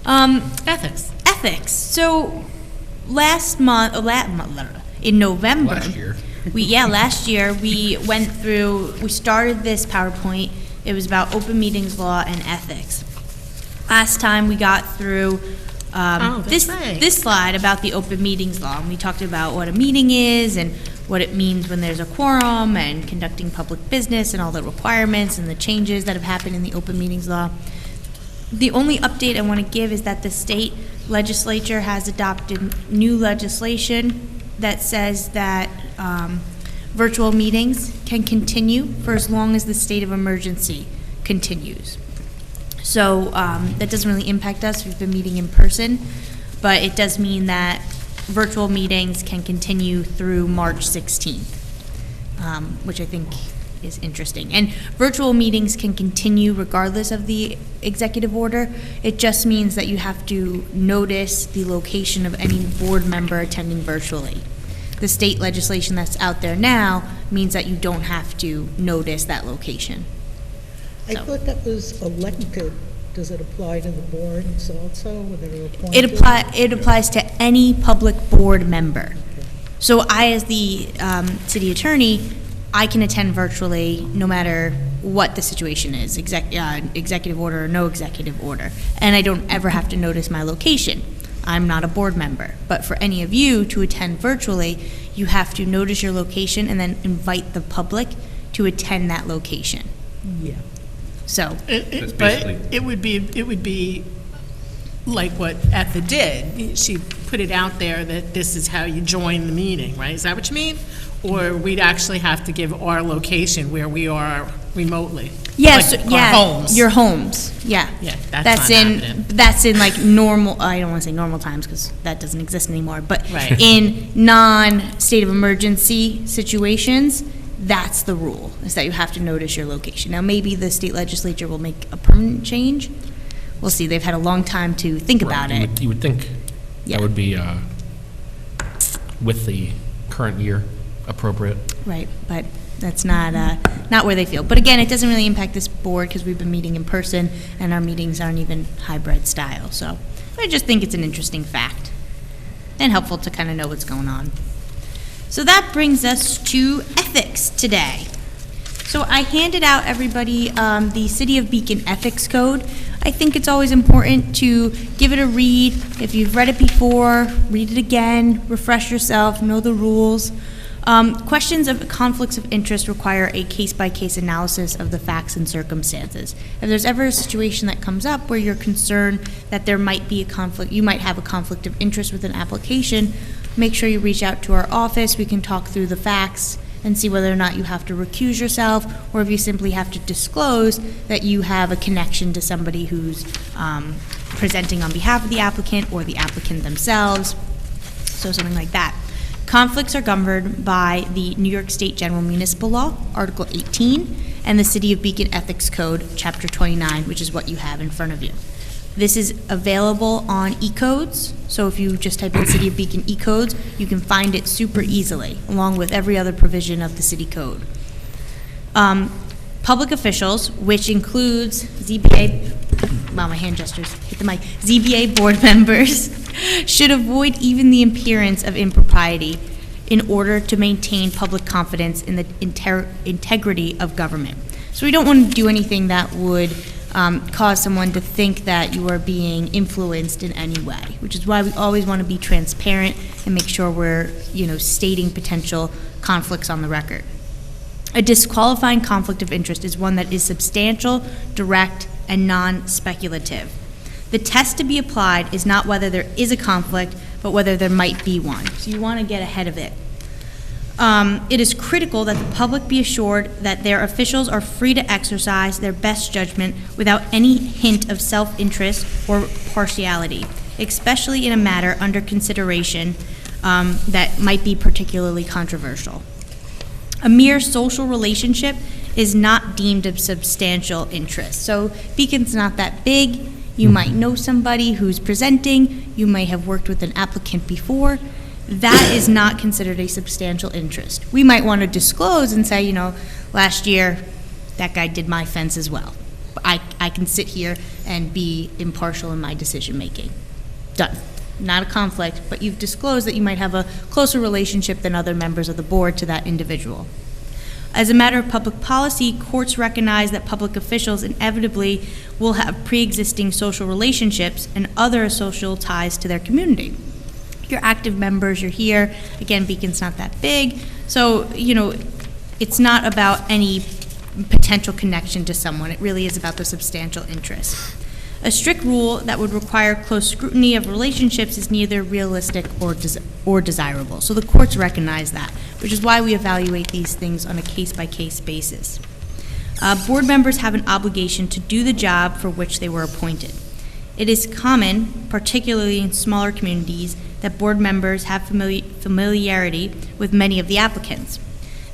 Ethics. Ethics. So last month, in November. Last year. Last year, we started this PowerPoint. It was about open meetings law and ethics. Last time we got through this slide about the open meetings law, and we talked about what a meeting is and what it means when there's a quorum and conducting public business and all the requirements and the changes that have happened in the open meetings law. The only update I want to give is that the state legislature has adopted new legislation that says that virtual meetings can continue for as long as the state of emergency continues. So that doesn't really impact us. We've been meeting in person, but it does mean that virtual meetings can continue through March 16th, which I think is interesting. And virtual meetings can continue regardless of the executive order. It just means that you have to notice the location of any board member attending virtually. The state legislation that's out there now means that you don't have to notice that location. I thought that was elected. Does it apply to the boards also, when they're appointed? It applies to any public board member. Okay. So I, as the city attorney, I can attend virtually no matter what the situation is, executive order or no executive order. And I don't ever have to notice my location. I'm not a board member. But for any of you to attend virtually, you have to notice your location and then invite the public to attend that location. Yeah. So But it would be like what Etha did. She put it out there that this is how you join the meeting, right? Is that what you mean? Or we'd actually have to give our location where we are remotely? yes, Like yeah, our homes? your homes, yeah. Yeah, that's not happening. That's in like normal. I don't want to say normal times because that doesn't exist anymore. But Right. in non-state of emergency situations, that's the rule, is that you have to notice your location. Now, maybe the state legislature will make a permanent change. We'll see. They've had a long time to think about Right, it. You would think Yeah. that would be, with the current year, appropriate. Right, but that's not where they feel. But again, it doesn't really impact this board because we've been meeting in person and our meetings aren't even hybrid style. So I just think it's an interesting fact and helpful to kind of know what's going on. So that brings us to ethics today. So I handed out everybody the City of Beacon Ethics Code. I think it's always important to give it a read. If you've read it before, read it again, refresh yourself, know the rules. Questions of conflicts of interest require a case-by-case analysis of the facts and circumstances. If there's ever a situation that comes up where you're concerned that there might be a conflict, you might have a conflict of interest with an application, make sure you reach out to our office. We can talk through the facts and see whether or not you have to recuse yourself or if you simply have to disclose that you have a connection to somebody who's presenting on behalf of the applicant or the applicant themselves, so something like that. Conflicts are governed by the New York State General Municipal Law, Article 18, and the City of Beacon Ethics Code, Chapter 29, which is what you have in front of you. This is available on eCodes, so if you just type in City of Beacon eCodes, you can find it super easily, along with every other provision of the city code. Public officials, which includes ZBA, wow, my hand gestures hit the mic, ZBA board members, should avoid even the appearance of impropriety in order to maintain public confidence in the integrity of government. So we don't want to do anything that would cause someone to think that you are being influenced in any way, which is why we always want to be transparent and make sure we're, stating potential conflicts on the record. A disqualifying conflict of interest is one that is substantial, direct, and non-speculative. The test to be applied is not whether there is a conflict, but whether there might be one. So you want to get ahead of it. It is critical that the public be assured that their officials are free to exercise their best judgment without any hint of self-interest or partiality, especially in a matter under consideration that might be particularly controversial. A mere social relationship is not deemed of substantial interest. So Beacon's not that big. You might know somebody who's presenting. You might have worked with an applicant before. That is not considered a substantial interest. We might want to disclose and say, last year that guy did my fence as well. I I can sit here and be impartial in my decision-making. Done. Not a conflict, but you've disclosed that you might have a closer relationship than other members of the board to that individual. As a matter of public policy, courts recognize that public officials inevitably will have pre-existing social relationships and other social ties to their community. You're active members, you're here. Again, Beacon's not that big, so, it's not about any potential connection to someone. It really is about the substantial interest. A strict rule that would require close scrutiny of relationships is neither realistic or desirable. So the courts recognize that, which is why we evaluate these things on a case-by-case basis. Board members have an obligation to do the job for which they were appointed. It is common, particularly in smaller communities, that board members have familiarity with many of the applicants.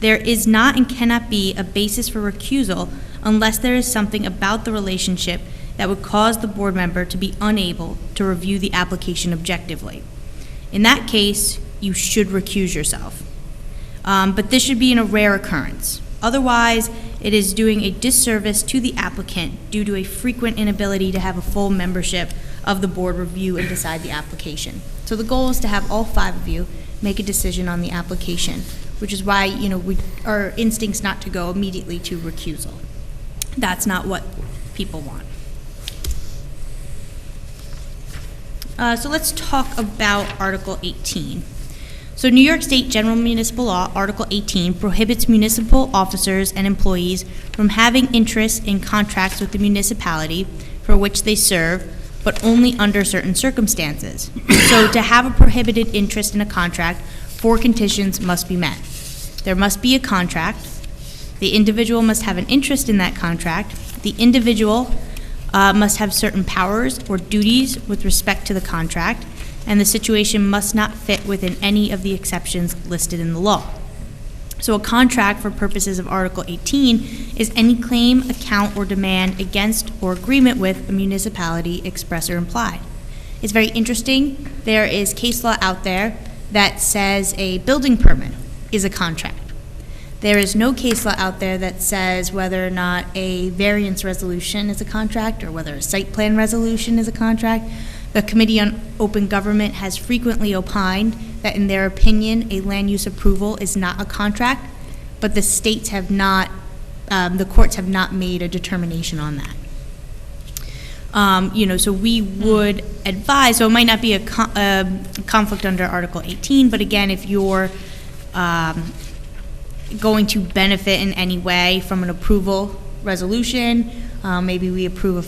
There is not and cannot be a basis for recusal unless there is something about the relationship that would cause the board member to be unable to review the application objectively. In that case, you should recuse yourself. But this should be in a rare occurrence. Otherwise, it is doing a disservice to the applicant due to a frequent inability to have a full membership of the board review and decide the application. So the goal is to have all 5 of you make a decision on the application, which is why, our instinct's not to go immediately to recusal. That's not what people want. So let's talk about Article 18. So New York State General Municipal Law, Article 18, prohibits municipal officers and employees from having interest in contracts with the municipality for which they serve, but only under certain circumstances. So to have a prohibited interest in a contract, 4 conditions must be met. There must be a contract, the individual must have an interest in that contract, the individual must have certain powers or duties with respect to the contract, and the situation must not fit within any of the exceptions listed in the law. So a contract for purposes of Article 18 is any claim, account, or demand against or agreement with a municipality, express or implied. It's very interesting. There is case law out there that says a building permit is a contract. There is no case law out there that says whether or not a variance resolution is a contract or whether a site plan resolution is a contract. The Committee on Open Government has frequently opined that in their opinion, a land use approval is not a contract, but the states have not, the courts have not made a determination on that. So we would advise, so it might not be a conflict under Article 18, but again, if you're going to benefit in any way from an approval resolution, maybe we approve a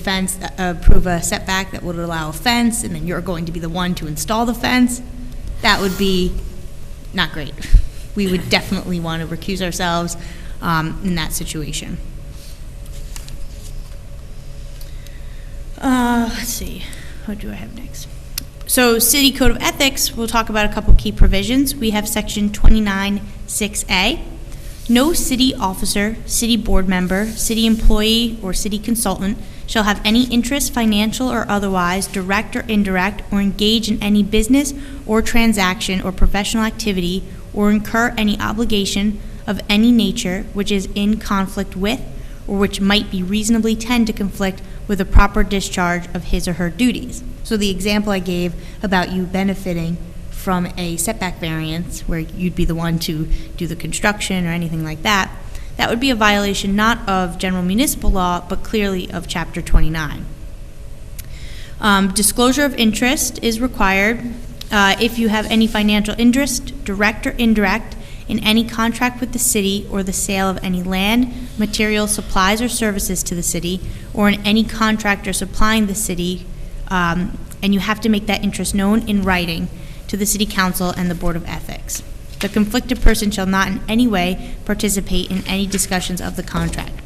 setback that would allow a fence, and then you're going to be the one to install the fence, that would be not great. We would definitely want to recuse ourselves in that situation. Let's see, what do I have next? So City Code of Ethics, we'll talk about a couple key provisions. We have Section 29(6)A. No city officer, city board member, city employee, or city consultant shall have any interest, financial or otherwise, direct or indirect, or engage in any business or transaction or professional activity, or incur any obligation of any nature which is in conflict with, or which might be reasonably tend to conflict with the proper discharge of his or her duties. So the example I gave about you benefiting from a setback variance where you'd be the one to do the construction or anything like that, that would be a violation not of general municipal law, but clearly of Chapter 29. Disclosure of interest is required if you have any financial interest, direct or indirect, in any contract with the city or the sale of any land, materials, supplies, or services to the city, or in any contract or supplying the city, and you have to make that interest known in writing to the City Council and the Board of Ethics. The conflicted person shall not in any way participate in any discussions of the contract.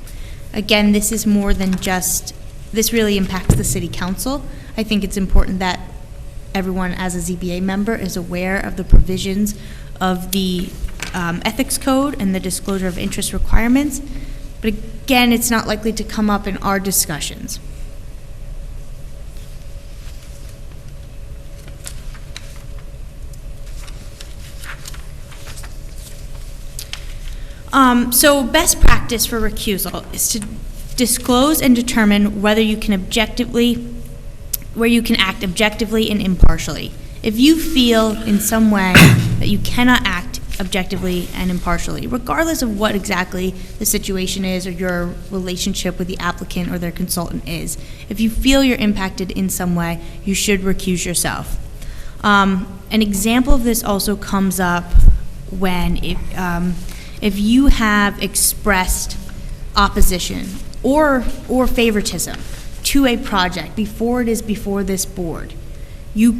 Again, this is more than just, this really impacts the City Council. I think it's important that everyone as a ZBA member is aware of the provisions of the Ethics Code and the disclosure of interest requirements. But again, it's not likely to come up in our discussions. So best practice for recusal is to Disclose and determine whether you can act objectively and impartially. If you feel in some way that you cannot act objectively and impartially, regardless of what exactly the situation is or your relationship with the applicant or their consultant is, if you feel you're impacted in some way, you should recuse yourself. An example of this also comes up when if you have expressed opposition or favoritism to a project before it is before this board, you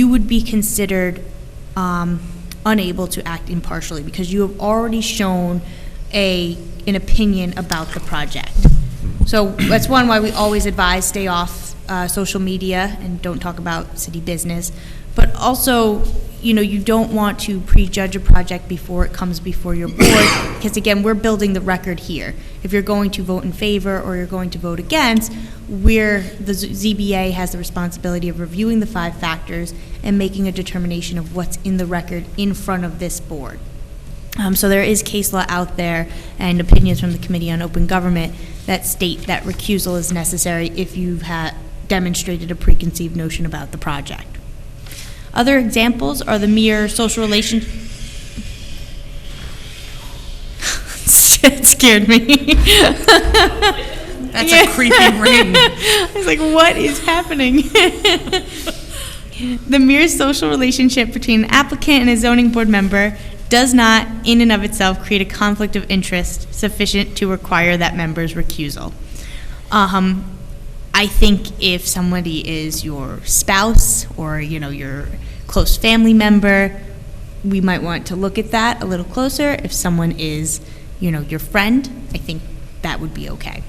would be considered unable to act impartially because you have already shown an opinion about the project. So that's one why we always advise stay off social media and don't talk about city business. But also, you don't want to prejudge a project before it comes before your board, because again, we're building the record here. If you're going to vote in favor or you're going to vote against, the ZBA has the responsibility of reviewing the 5 factors and making a determination of what's in the record in front of this board. So there is case law out there and opinions from the Committee on Open Government that state that recusal is necessary if you've demonstrated a preconceived notion about the project. Other examples are the mere social relation. It scared me. That's a creepy ring. I was like, what is happening? The mere social relationship between an applicant and a zoning board member does not, in and of itself, create a conflict of interest sufficient to require that member's recusal. I think if somebody is your spouse or, your close family member, we might want to look at that a little closer. If someone is, your friend, I think that would be okay.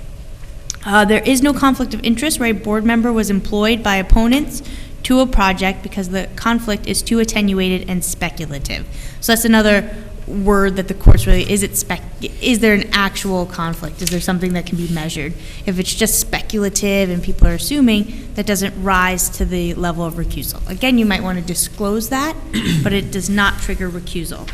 There is no conflict of interest where a board member was employed by opponents to a project because the conflict is too attenuated and speculative. So that's another word that the courts really, is there an actual conflict? Is there something that can be measured? If it's just speculative and people are assuming, that doesn't rise to the level of recusal. Again, you might want to disclose that, but it does not trigger recusal.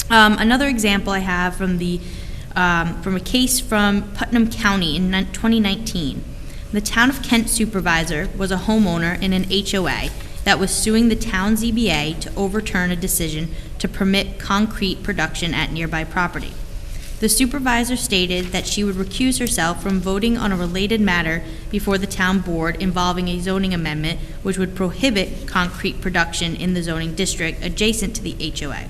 Another example I have from a case from Putnam County in 2019. The Town of Kent supervisor was a homeowner in an HOA that was suing the town ZBA to overturn a decision to permit concrete production at nearby property. The supervisor stated that she would recuse herself from voting on a related matter before the town board involving a zoning amendment which would prohibit concrete production in the zoning district adjacent to the HOA.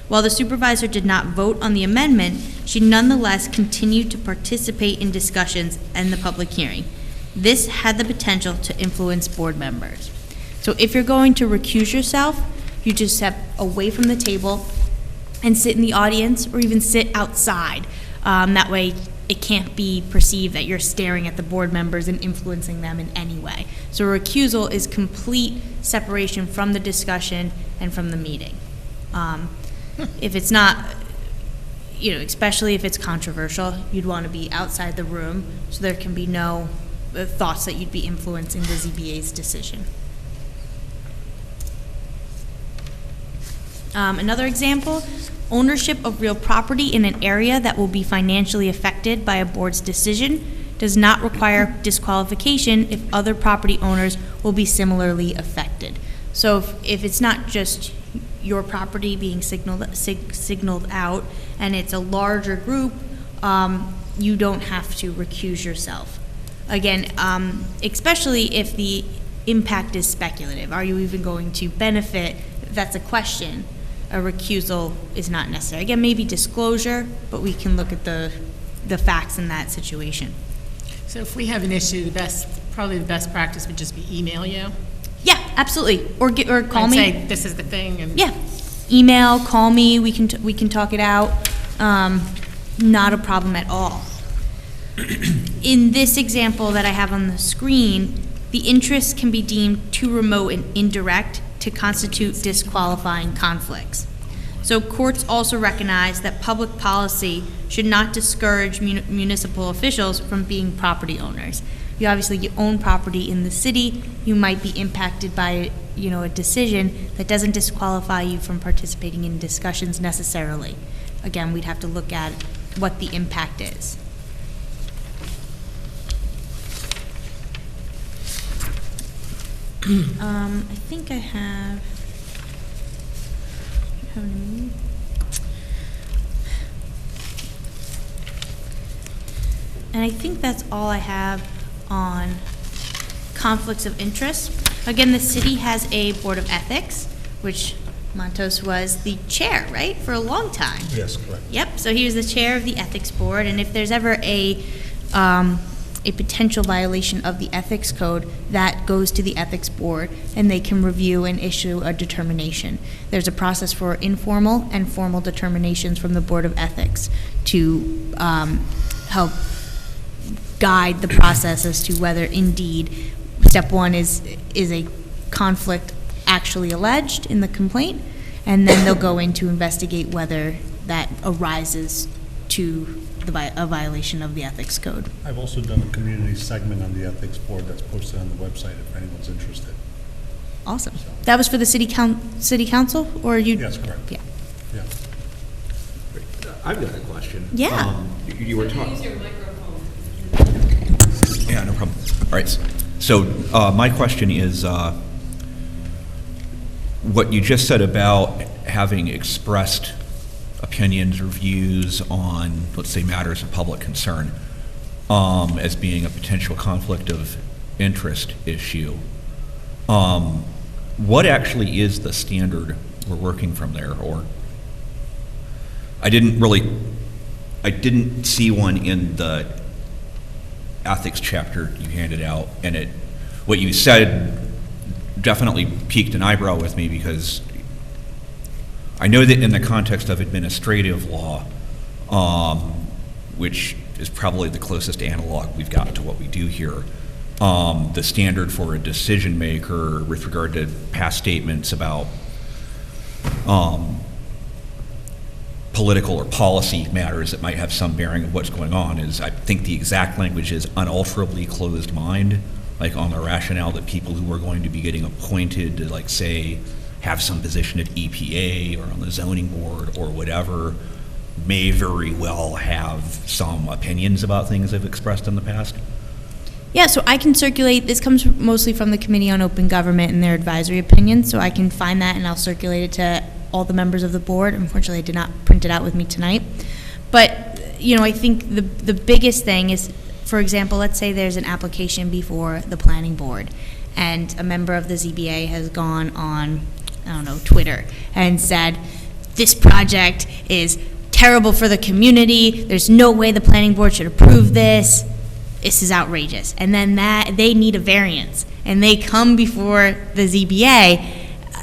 While the supervisor did not vote on the amendment, she nonetheless continued to participate in discussions and the public hearing. This had the potential to influence board members. So if you're going to recuse yourself, you just step away from the table and sit in the audience or even sit outside. That way it can't be perceived that you're staring at the board members and influencing them in any way. So recusal is complete separation from the discussion and from the meeting. If it's not, especially if it's controversial, you'd want to be outside the room so there can be no thoughts that you'd be influencing the ZBA's decision. Another example, ownership of real property in an area that will be financially affected by a board's decision does not require disqualification if other property owners will be similarly affected. So if it's not just your property being signaled out and it's a larger group, you don't have to recuse yourself. Again, especially if the impact is speculative. Are you even going to benefit? That's a question. A recusal is not necessary. Again, maybe disclosure, but we can look at the facts in that situation. So if we have an issue, probably the best practice would just be email you. Yeah, absolutely. Or call and me. Say this is the thing. And yeah, email, call me. We can talk it out. Not a problem at all. In this example that I have on the screen, the interests can be deemed too remote and indirect to constitute disqualifying conflicts. So courts also recognize that public policy should not discourage municipal officials from being property owners. You own property in the city, you might be impacted by a decision that doesn't disqualify you from participating in discussions necessarily. Again, we'd have to look at what the impact is. I think I have. And I think that's all I have on conflicts of interest. Again, the city has a Board of Ethics, which Montos was the chair, right, for a long time. Yes, correct. Yep, so he was the chair of the Ethics Board, and if there's ever a potential violation of the Ethics Code, that goes to the Ethics Board, and they can review and issue a determination. There's a process for informal and formal determinations from the Board of Ethics to help guide the process as to whether indeed step one is a conflict actually alleged in the complaint, and then they'll go in to investigate whether that arises to a violation of the Ethics Code. I've also done a community segment on the ethics board that's posted on the website if anyone's interested. Awesome. That was for the city council, or you? Yes, correct. Yeah. Yeah. I've got a question. Yeah. You were talking. Use your microphone. Yeah, no problem. All right. So my question is, what you just said about having expressed opinions or views on, let's say, matters of public concern, as being a potential conflict of interest issue. What actually is the standard we're working from there? Or I didn't see one in the ethics chapter you handed out, and what you said definitely piqued an eyebrow with me, because I know that in the context of administrative law, which is probably the closest analog we've got to what we do here, the standard for a decision maker with regard to past statements about political or policy matters that might have some bearing of what's going on is, I think the exact language is unalterably closed mind, like on the rationale that people who are going to be getting appointed to, like, say, have some position at EPA or on the zoning board or whatever may very well have some opinions about things they've expressed in the past. Yeah, so I can circulate, this comes mostly from the Committee on Open Government and their advisory opinions, so I can find that and I'll circulate it to all the members of the board. Unfortunately, I did not print it out with me tonight. But, you know, I think the biggest thing is, for example, let's say there's an application before the planning board and a member of the ZBA has gone on, I don't know, Twitter and said, this project is terrible for the community, there's no way the planning board should approve this, this is outrageous. And then they need a variance and they come before the ZBA,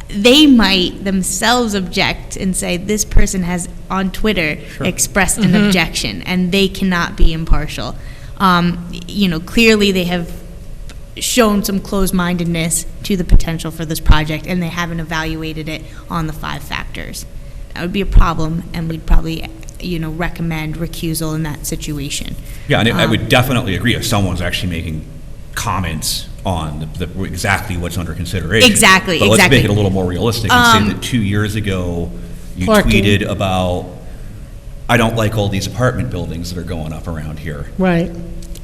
they might themselves object and say this person has on Twitter expressed an objection and they cannot be impartial. You know, clearly they have shown some closed-mindedness to the potential for this project and they haven't evaluated it on the 5 factors. That would be a problem, and we'd probably, you know, recommend recusal in that situation. Yeah, and I would definitely agree if someone's actually making comments on exactly what's under consideration. Exactly, but let's exactly. make it a little more realistic and say that 2 years ago you Parking. tweeted about, I don't like all these apartment buildings that are going up around here. Right.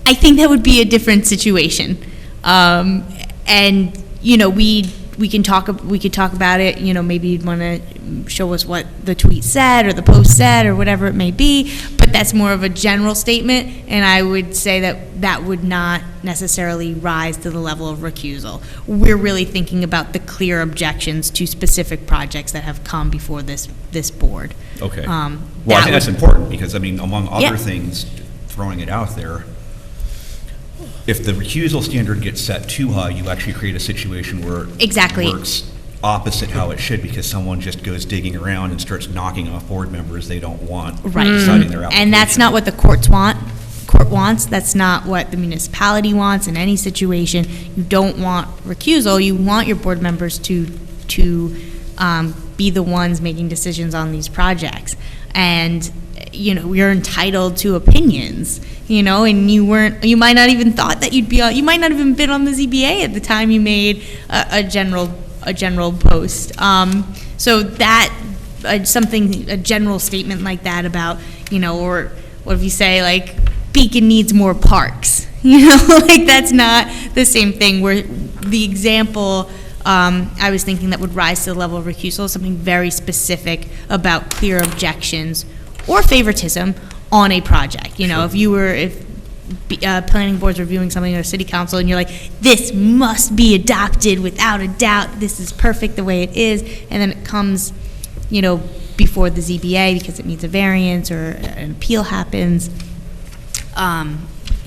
I think that would be a different situation. And, you know, we could talk about it, you know, maybe you'd want to show us what the tweet said or the post said or whatever it may be, but that's more of a general statement, and I would say that would not necessarily rise to the level of recusal. We're really thinking about the clear objections to specific projects that have come before this board. Okay. Well, I think that's important because, I mean, among other Yeah. things, throwing it out there, if the recusal standard gets set too high, you actually create a situation where Exactly. it works opposite how it should, because someone just goes digging around and starts knocking off board members they don't want, Right. deciding their application. And that's not what the court wants, that's not what the municipality wants in any situation. You don't want recusal, you want your board members to be the ones making decisions on these projects. And, you know, you're entitled to opinions, you know, and you might not even thought that you might not even been on the ZBA at the time you made a general post. So that, a general statement like that about, you know, or what if you say, like, Beacon needs more parks, you know, like, that's not the same thing. the example I was thinking that would rise to the level of recusal, something very specific about clear objections or favoritism on a project. You know, if planning board's reviewing something or city council and you're like, this must be adopted without a doubt, this is perfect the way it is, and then it comes, you know, before the ZBA because it needs a variance or an appeal happens,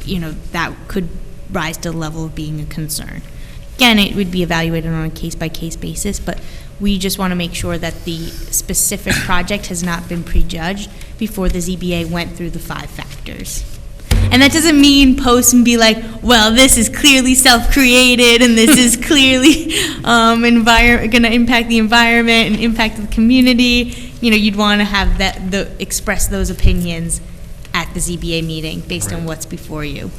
you know, that could rise to the level of being a concern. Again, it would be evaluated on a case-by-case basis, but we just want to make sure that the specific project has not been prejudged before the ZBA went through the 5 factors. And that doesn't mean post and be like, well, this is clearly self-created and this is clearly going to impact the environment and impact the community. You know, you'd want to have express those opinions at the ZBA meeting based on what's before you.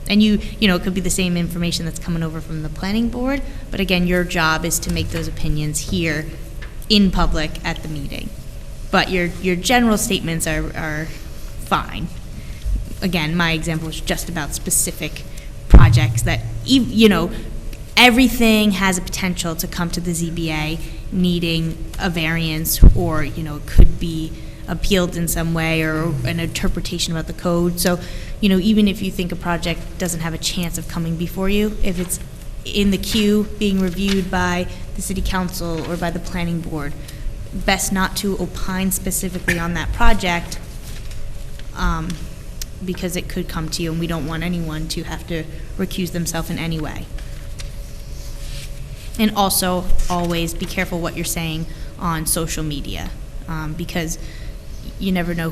And you know, it could be the same information that's coming over from the planning board, but again, your job is to make those opinions here in public at the meeting. But your general statements are fine. Again, my example is just about specific projects that, you know, everything has a potential to come to the ZBA needing a variance or, you know, could be appealed in some way or an interpretation about the code. So, you know, even if you think a project doesn't have a chance of coming before you, if it's in the queue being reviewed by the city council or by the planning board, best not to opine specifically on that project because it could come to you, and we don't want anyone to have to recuse themselves in any way. And also, always be careful what you're saying on social media, because you never know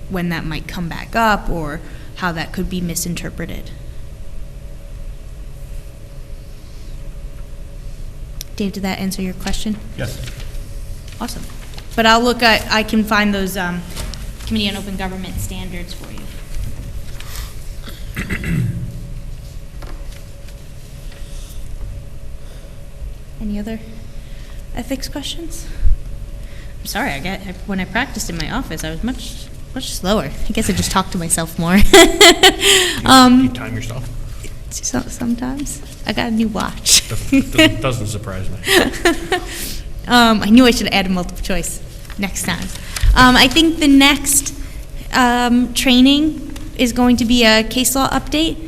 when that might come back up or how that could be misinterpreted. Dave, did that answer your question? Yes. Awesome. But I'll look at, I can find those Committee on Open Government standards for you. Any other ethics questions? I'm sorry, when I practiced in my office, I was much slower. I guess I just talked to myself more. You time yourself? Sometimes. I got a new watch. Doesn't surprise me. I knew I should have added multiple choice next time. I think the next training is going to be a case law update.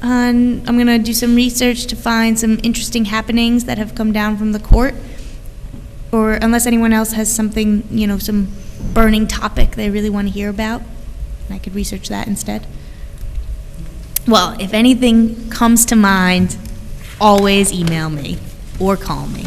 I'm going to do some research to find some interesting happenings that have come down from the court, or unless anyone else has something, you know, some burning topic they really want to hear about, I could research that instead. Well, if anything comes to mind, always email me or call me.